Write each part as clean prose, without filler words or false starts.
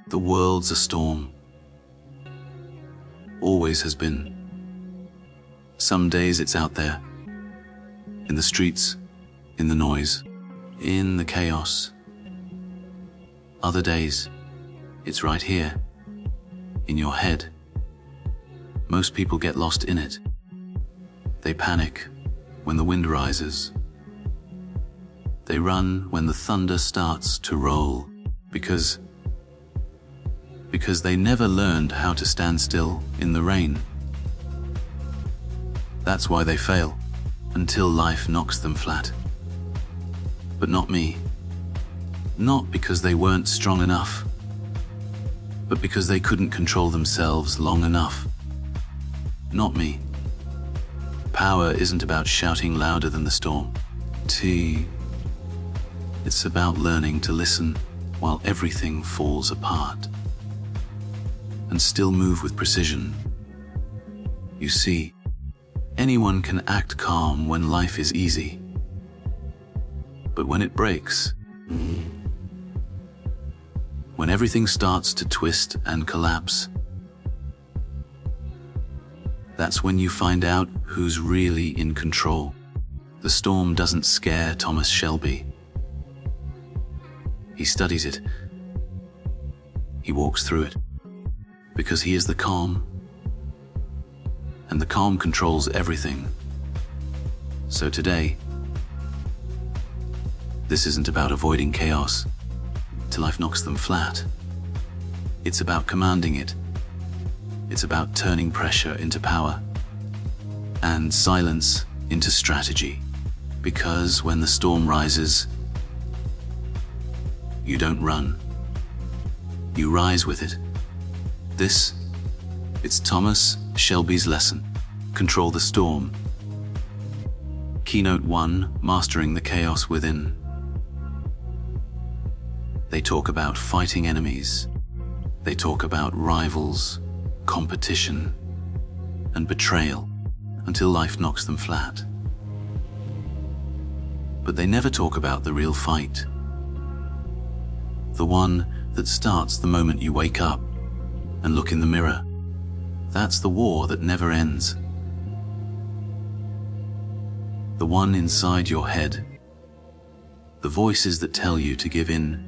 The world's a storm. Always has been. Some days it's out there, in the streets, in the noise, in the chaos. Other days, it's right here, in your head. Most people get lost in it. They panic when the wind rises. They run when the thunder starts to roll, because they never learned how to stand still in the rain. That's why they fail, until life knocks them flat. But not me. Not because they weren't strong enough, but because they couldn't control themselves long enough. Not me. Power isn't about shouting louder than the storm. It's about learning to listen while everything falls apart, and still move with precision. You see, anyone can act calm when life is easy. But when it breaks, when everything starts to twist and collapse, that's when you find out who's really in control. The storm doesn't scare Thomas Shelby. He studies it. He walks through it, because he is the calm, and the calm controls everything. So today, this isn't about avoiding chaos till life knocks them flat. It's about commanding it. It's about turning pressure into power and silence into strategy. Because when the storm rises, you don't run. You rise with it. It's Thomas Shelby's lesson. Control the storm. Keynote 1, Mastering the Chaos Within. They talk about fighting enemies. They talk about rivals, competition, and betrayal until life knocks them flat. But they never talk about the real fight. The one that starts the moment you wake up and look in the mirror. That's the war that never ends. The one inside your head. The voices that tell you to give in,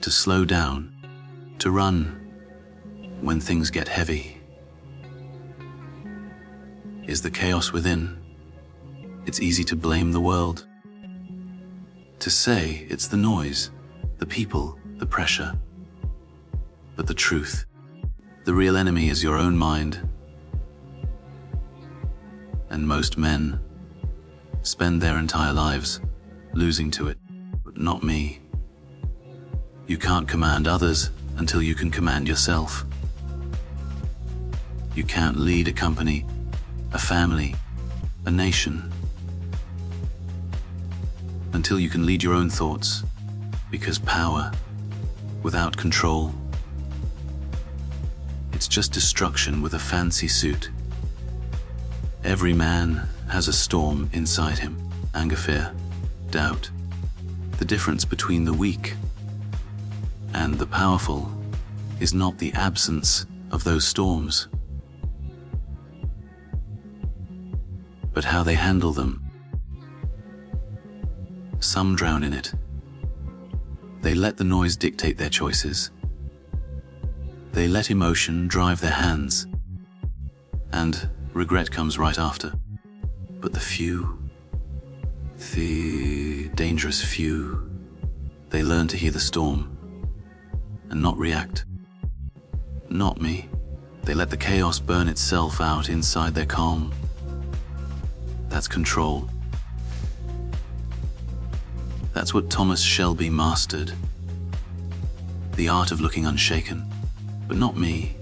to slow down, to run when things get heavy. Is the chaos within? It's easy to blame the world. To say it's the noise, the people, the pressure. But the truth, the real enemy is your own mind. And most men spend their entire lives losing to it, but not me. You can't command others until you can command yourself. You can't lead a company, a family, a nation, until you can lead your own thoughts, because power without control, it's just destruction with a fancy suit. Every man has a storm inside him, anger, fear, doubt. The difference between the weak and the powerful is not the absence of those storms, but how they handle them. Some drown in it. They let the noise dictate their choices. They let emotion drive their hands, and regret comes right after. But the few, the dangerous few, they learn to hear the storm and not react. Not me. They let the chaos burn itself out inside their calm. That's control. That's what Thomas Shelby mastered. The art of looking unshaken. But not me.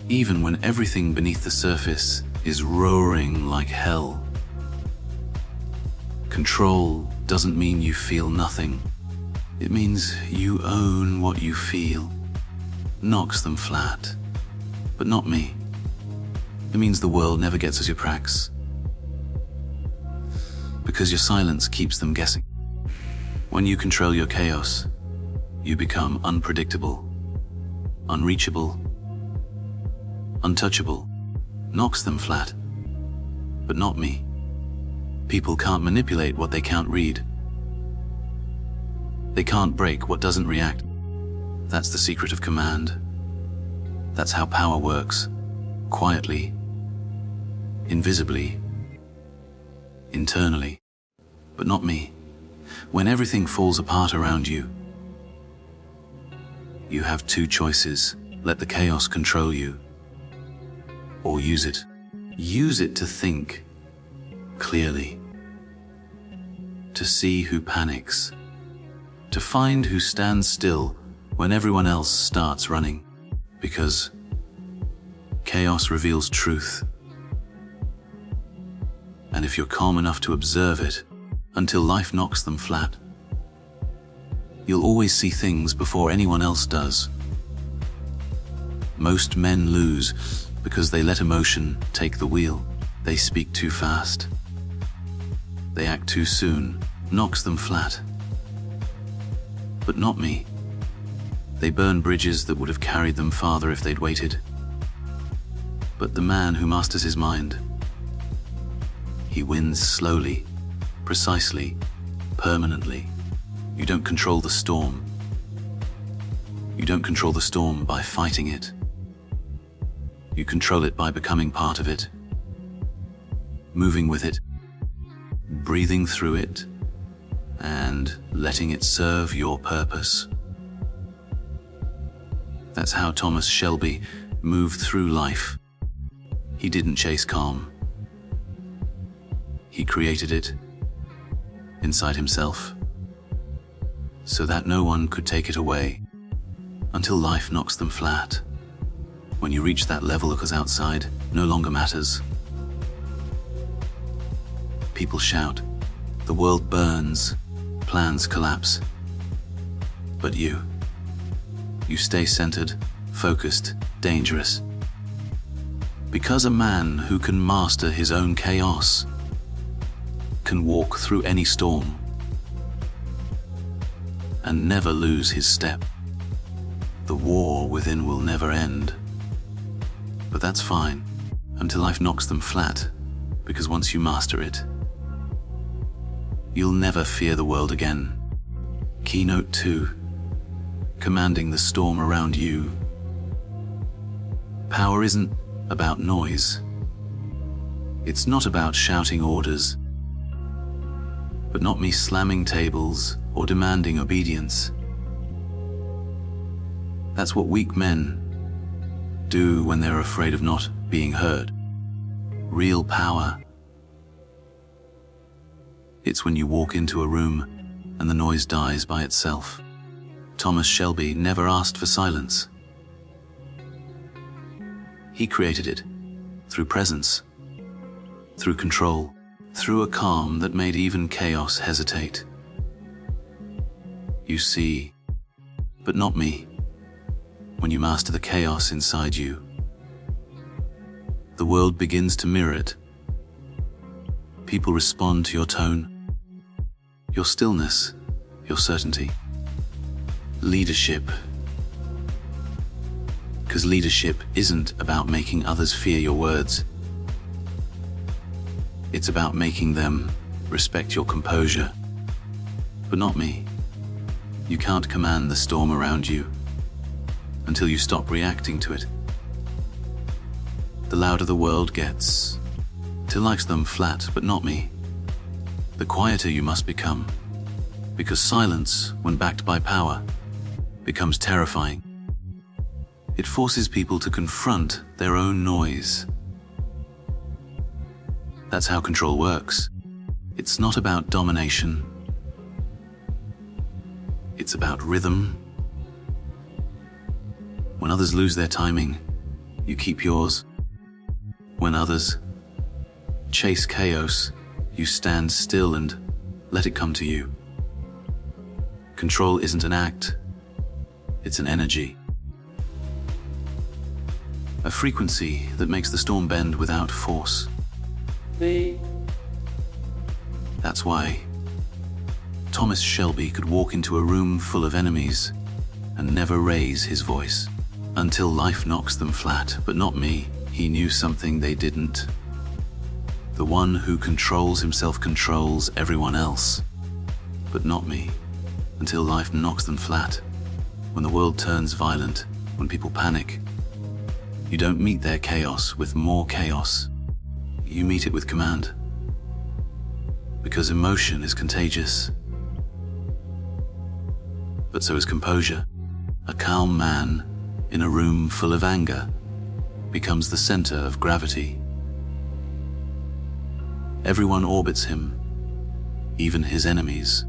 Even when everything beneath the surface is roaring like hell. Control doesn't mean you feel nothing. It means you own what you feel. Knocks them flat. But not me. It means the world never gets us your cracks. Because your silence keeps them guessing. When you control your chaos, you become unpredictable. unreachable, untouchable, knocks them flat. But not me. People can't manipulate what they can't read. They can't break what doesn't react. That's the secret of command. That's how power works. Quietly, invisibly, internally. But not me. When everything falls apart around you, you have two choices. Let the chaos control you, or use it. Use it to think clearly, to see who panics, to find who stands still when everyone else starts running. Because chaos reveals truth. And if you're calm enough to observe it until life knocks them flat, you'll always see things before anyone else does. Most men lose because they let emotion take the wheel. They speak too fast. They act too soon, knocks them flat. But not me. They burn bridges that would have carried them farther if they'd waited. But the man who masters his mind, he wins slowly, precisely, permanently. You don't control the storm. You don't control the storm by fighting it. You control it by becoming part of it, moving with it, breathing through it, and letting it serve your purpose. That's how Thomas Shelby moved through life. He didn't chase calm. He created it inside himself, so that no one could take it away until life knocks them flat. When you reach that level, because outside no longer matters. People shout, the world burns, plans collapse. But you stay centered, focused, dangerous. Because a man who can master his own chaos can walk through any storm and never lose his step. The war within will never end. But that's fine, until life knocks them flat, because once you master it, you'll never fear the world again. Keynote 2. Commanding the storm around you. Power isn't about noise. It's not about shouting orders, but not me slamming tables or demanding obedience. That's what weak men do when they're afraid of not being heard. Real power, it's when you walk into a room and the noise dies by itself. Thomas Shelby never asked for silence. He created it through presence, through control, through a calm that made even chaos hesitate. You see, but not me. When you master the chaos inside you, the world begins to mirror it. People respond to your tone, your stillness, your certainty. Leadership. Because leadership isn't about making others fear your words. It's about making them respect your composure. But not me. You can't command the storm around you until you stop reacting to it. The louder the world gets, till life's them flat, but not me. The quieter you must become, because silence, when backed by power, becomes terrifying. It forces people to confront their own noise. That's how control works. It's not about domination. It's about rhythm. When others lose their timing, you keep yours. When others chase chaos, you stand still and let it come to you. Control isn't an act, it's an energy. A frequency that makes the storm bend without force. That's why Thomas Shelby could walk into a room full of enemies and never raise his voice. until life knocks them flat. But not me. He knew something they didn't. The one who controls himself controls everyone else. But not me, until life knocks them flat. When the world turns violent, when people panic, you don't meet their chaos with more chaos. You meet it with command. Because emotion is contagious. But so is composure. A calm man in a room full of anger becomes the center of gravity. Everyone orbits him, even his enemies.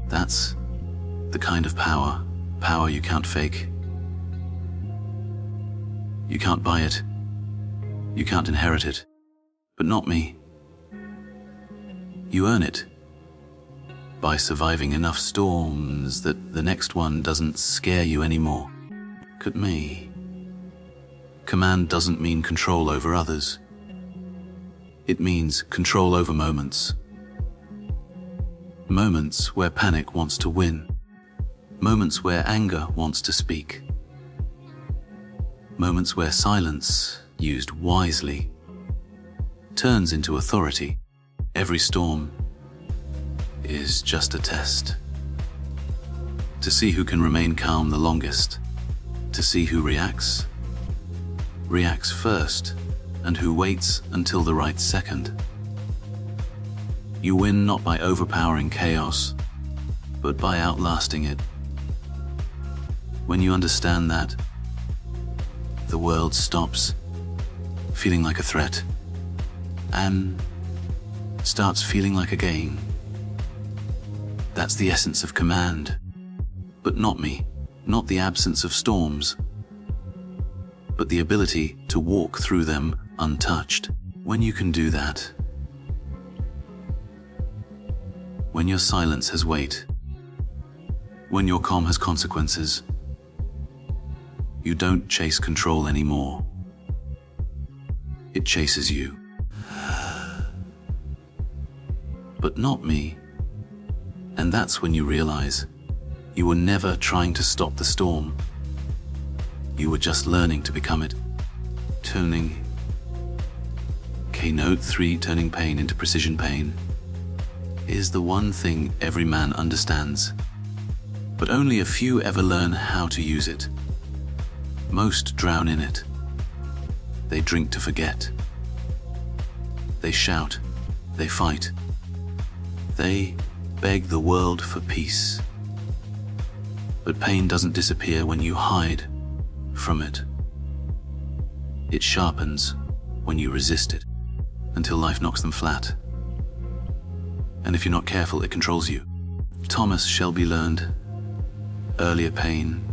That's the kind of power you can't fake. You can't buy it. You can't inherit it. But not me. You earn it by surviving enough storms that the next one doesn't scare you anymore. Look at me. Command doesn't mean control over others. It means control over moments. Moments where panic wants to win. Moments where anger wants to speak. Moments where silence, used wisely, turns into authority. Every storm is just a test. To see who can remain calm the longest. To see who reacts first, and who waits until the right second. You win not by overpowering chaos, but by outlasting it. When you understand that, the world stops feeling like a threat and starts feeling like a game. That's the essence of command. But not me, not the absence of storms, but the ability to walk through them untouched. When you can do that, when your silence has weight, when your calm has consequences, you don't chase control anymore. It chases you. But not me. And that's when you realize you were never trying to stop the storm. You were just learning to become it. Turning K-Note 3, turning pain into precision pain, is the one thing every man understands. But only a few ever learn how to use it. Most drown in it. They drink to forget. They shout. They fight. They beg the world for peace. But pain doesn't disappear when you hide from it. It sharpens when you resist it, until life knocks them flat. And if you're not careful, it controls you. Thomas Shelby learned earlier, pain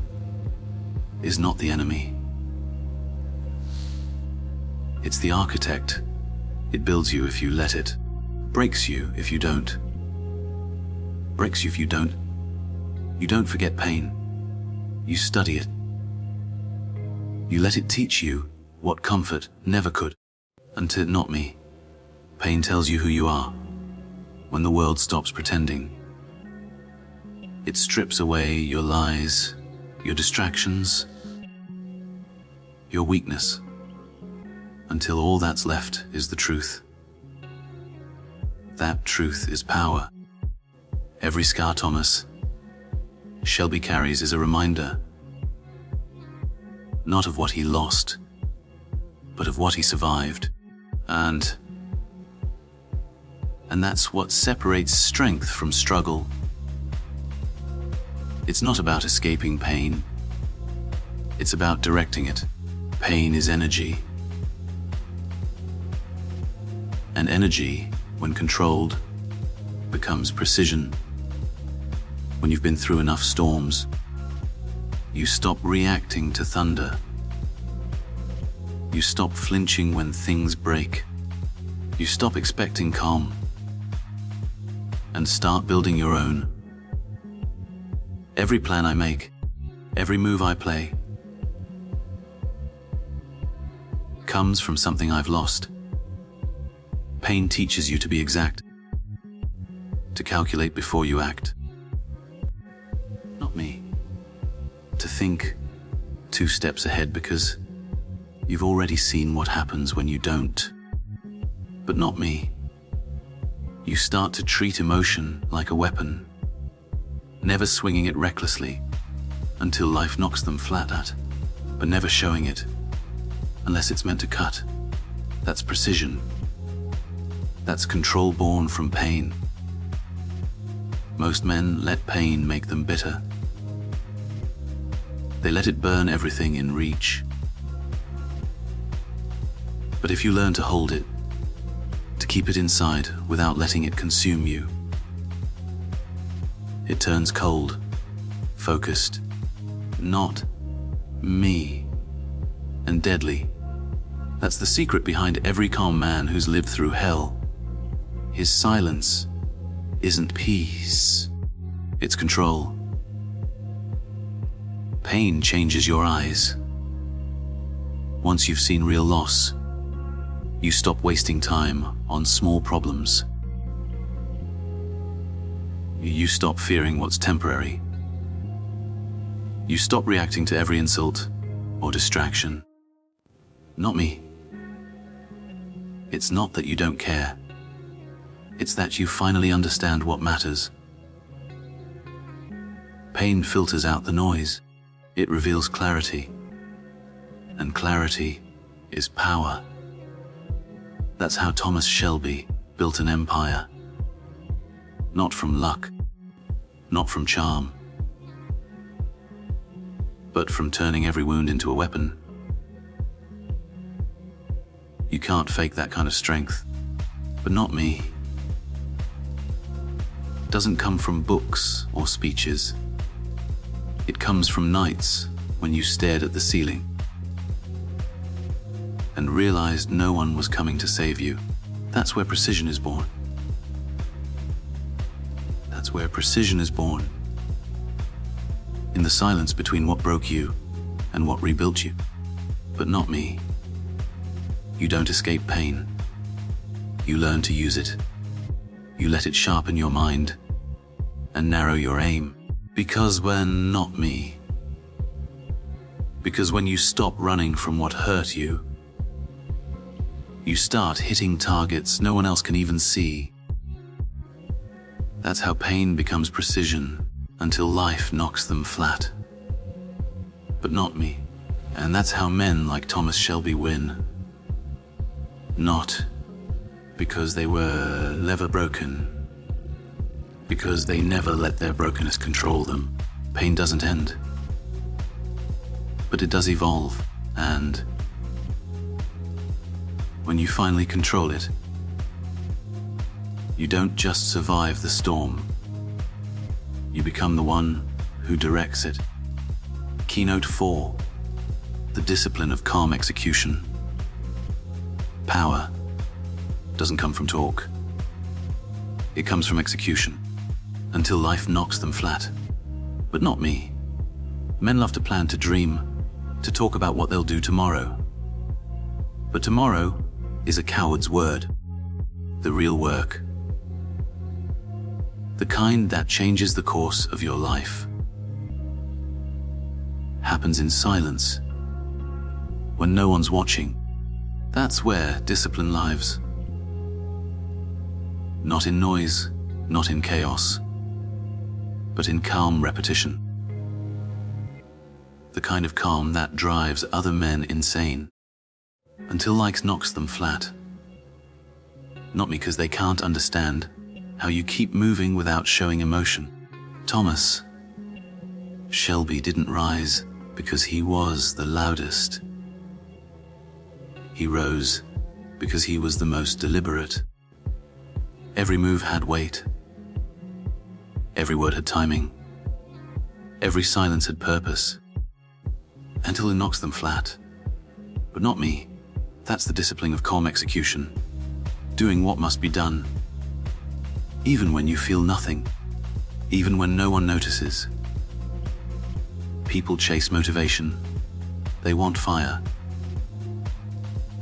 is not the enemy. It's the architect. It builds you if you let it. Breaks you if you don't. Breaks you if you don't. You don't forget pain. You study it. You let it teach you what comfort never could. Until not me. Pain tells you who you are. When the world stops pretending, it strips away your lies, your distractions, your weakness, until all that's left is the truth. That truth is power. Every scar Thomas Shelby carries is a reminder, not of what he lost, but of what he survived. And that's what separates strength from struggle. It's not about escaping pain. It's about directing it. Pain is energy. And energy, when controlled, becomes precision. When you've been through enough storms, you stop reacting to thunder. You stop flinching when things break. You stop expecting calm and start building your own. Every plan I make, every move I play, comes from something I've lost. Pain teaches you to be exact, to calculate before you act. Not me. To think 2 steps ahead because you've already seen what happens when you don't. But not me. You start to treat emotion like a weapon, never swinging it recklessly until life knocks them flat, but never showing it unless it's meant to cut. That's precision. That's control born from pain. Most men let pain make them bitter. They let it burn everything in reach. But if you learn to hold it, to keep it inside without letting it consume you, it turns cold, focused, not me, and deadly. That's the secret behind every calm man who's lived through hell. His silence isn't peace, it's control. Pain changes your eyes. Once you've seen real loss, you stop wasting time on small problems. You stop fearing what's temporary. You stop reacting to every insult or distraction. Not me. It's not that you don't care. It's that you finally understand what matters. Pain filters out the noise. It reveals clarity. And clarity is power. That's how Thomas Shelby built an empire. Not from luck, not from charm, but from turning every wound into a weapon. You can't fake that kind of strength, but not me. It doesn't come from books or speeches. It comes from nights when you stared at the ceiling and realized no one was coming to save you. That's where precision is born. That's where precision is born. In the silence between what broke you and what rebuilt you. But not me. You don't escape pain. You learn to use it. You let it sharpen your mind and narrow your aim. Because when not me. Because when you stop running from what hurt you, you start hitting targets no one else can even see. That's how pain becomes precision until life knocks them flat. But not me. And that's how men like Thomas Shelby win. Not because they were never broken, because they never let their brokenness control them. Pain doesn't end, but it does evolve, and when you finally control it, you don't just survive the storm, you become the one who directs it. Keynote 4, the discipline of calm execution. Power doesn't come from talk. It comes from execution, until life knocks them flat. But not me. Men love to plan, to dream, to talk about what they'll do tomorrow. But tomorrow is a coward's word. The real work. The kind that changes the course of your life. Happens in silence, when no one's watching. That's where discipline lives. Not in noise, not in chaos, but in calm repetition. The kind of calm that drives other men insane, until life knocks them flat. Not because they can't understand how you keep moving without showing emotion. Thomas Shelby didn't rise because he was the loudest. He rose because he was the most deliberate. Every move had weight. Every word had timing. Every silence had purpose. Until it knocks them flat. But not me. That's the discipline of calm execution. Doing what must be done. Even when you feel nothing. Even when no one notices. People chase motivation. They want fire.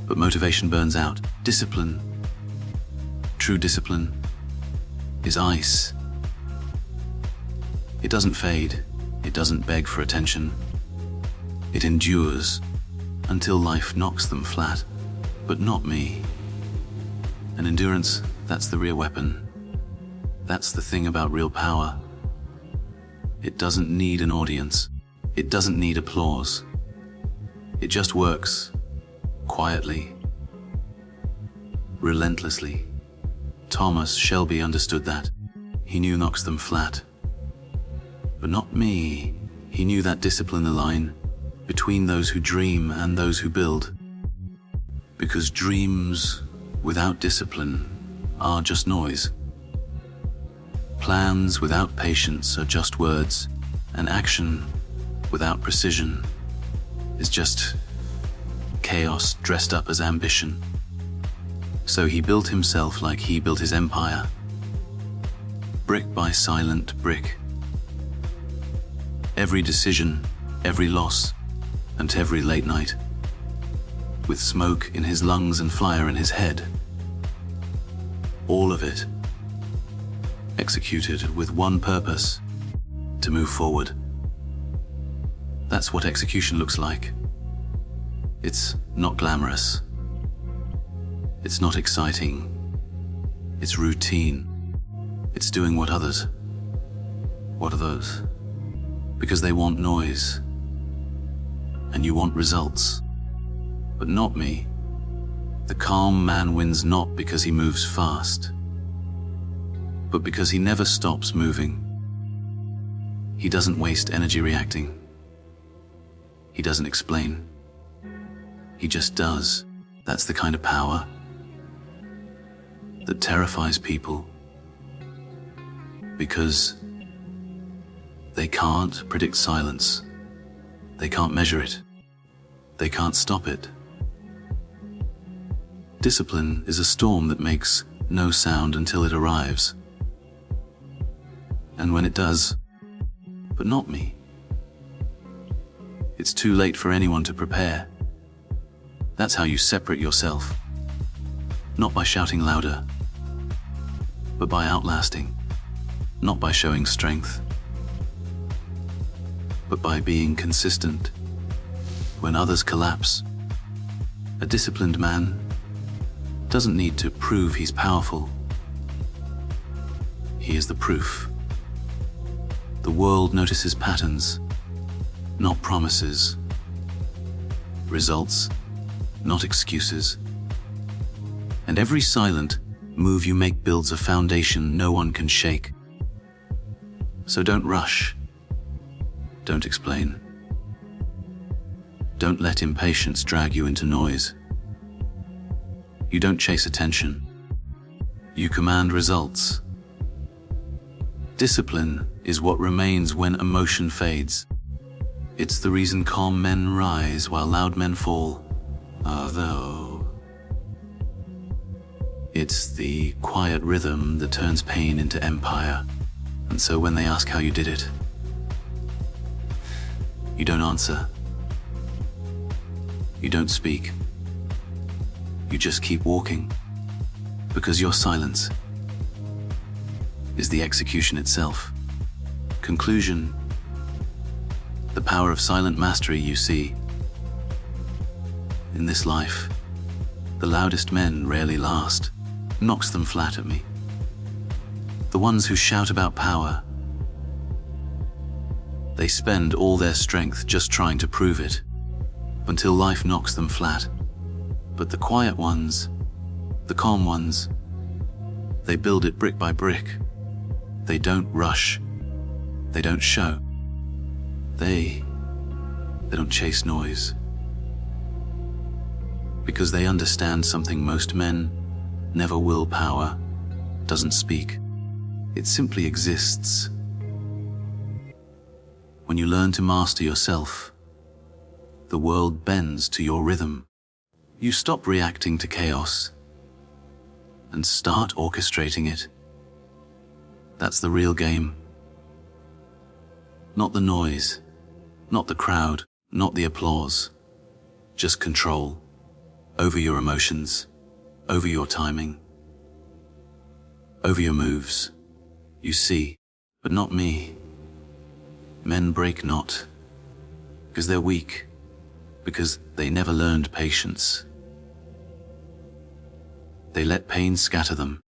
But motivation burns out. Discipline, true discipline, is ice. It doesn't fade. It doesn't beg for attention. It endures until life knocks them flat. But not me. And endurance, that's the real weapon. That's the thing about real power. It doesn't need an audience. It doesn't need applause. It just works, quietly, relentlessly. Thomas Shelby understood that. He knew knocks them flat. But not me. He knew that discipline, the line between those who dream and those who build. Because dreams without discipline are just noise. Plans without patience are just words, and action without precision is just chaos dressed up as ambition. So he built himself like he built his empire, brick by silent brick. Every decision, every loss, and every late night, with smoke in his lungs and fire in his head. All of it executed with one purpose: to move forward. That's what execution looks like. It's not glamorous. It's not exciting. It's routine. It's doing what others. What are those? Because they want noise. And you want results. But not me. The calm man wins not because he moves fast, but because he never stops moving. He doesn't waste energy reacting. He doesn't explain. He just does. That's the kind of power that terrifies people, because they can't predict silence. They can't measure it. They can't stop it. Discipline is a storm that makes no sound until it arrives. And when it does, but not me, it's too late for anyone to prepare. That's how you separate yourself. Not by shouting louder, but by outlasting. Not by showing strength, but by being consistent when others collapse. A disciplined man doesn't need to prove he's powerful. He is the proof. The world notices patterns, not promises. Results, not excuses. And every silent move you make builds a foundation no one can shake. So don't rush. Don't explain. Don't let impatience drag you into noise. You don't chase attention. You command results. Discipline is what remains when emotion fades. It's the reason calm men rise while loud men fall. Although it's the quiet rhythm that turns pain into empire. And so when they ask how you did it, you don't answer. You don't speak. You just keep walking, because your silence is the execution itself. Conclusion: the power of silent mastery you see. In this life, the loudest men rarely last. Knocks them flat at me. The ones who shout about power, they spend all their strength just trying to prove it, until life knocks them flat. But the quiet ones, the calm ones, they build it brick by brick. They don't rush. They don't show. They don't chase noise. Because they understand something most men never will. Power doesn't speak. It simply exists. When you learn to master yourself, the world bends to your rhythm. You stop reacting to chaos and start orchestrating it. That's the real game. Not the noise, not the crowd, not the applause. Just control over your emotions, over your timing, over your moves. You see, but not me. Men break not because they're weak. because they never learned patience. They let pain scatter them.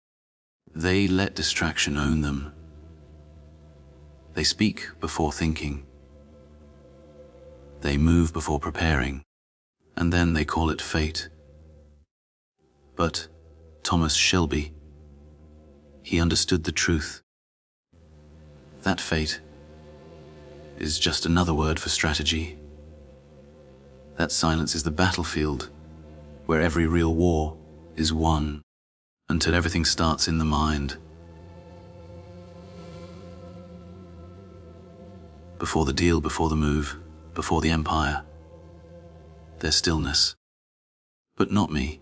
They let distraction own them. They speak before thinking. They move before preparing, and then they call it fate. But Thomas Shelby, he understood the truth. That fate is just another word for strategy. That silence is the battlefield where every real war is won until everything starts in the mind. Before the deal, before the move, before the empire, there's stillness. But not me.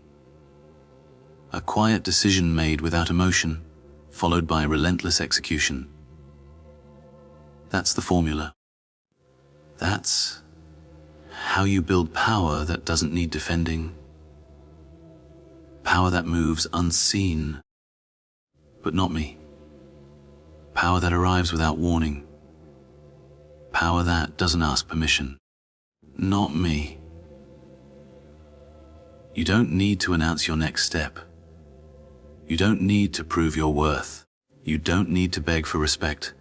A quiet decision made without emotion, followed by relentless execution. That's the formula. That's how you build power that doesn't need defending. Power that moves unseen. But not me. Power that arrives without warning. Power that doesn't ask permission. Not me. You don't need to announce your next step. You don't need to prove your worth. You don't need to beg for respect.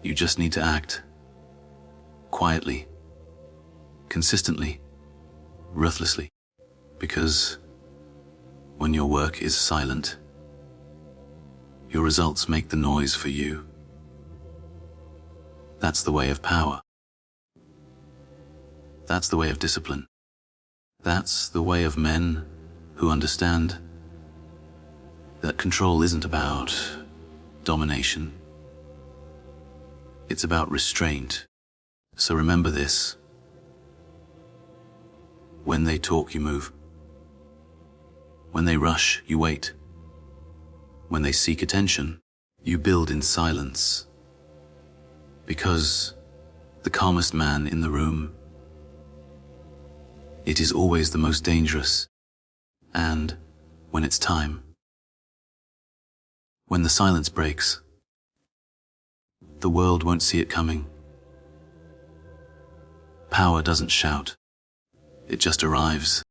You just need to act. Quietly. Consistently. Ruthlessly. Because when your work is silent, your results make the noise for you. That's the way of power. That's the way of discipline. That's the way of men who understand that control isn't about domination. It's about restraint. So remember this. When they talk, you move. When they rush, you wait. When they seek attention, you build in silence. Because the calmest man in the room, it is always the most dangerous. And when it's time, when the silence breaks, the world won't see it coming. Power doesn't shout. It just arrives.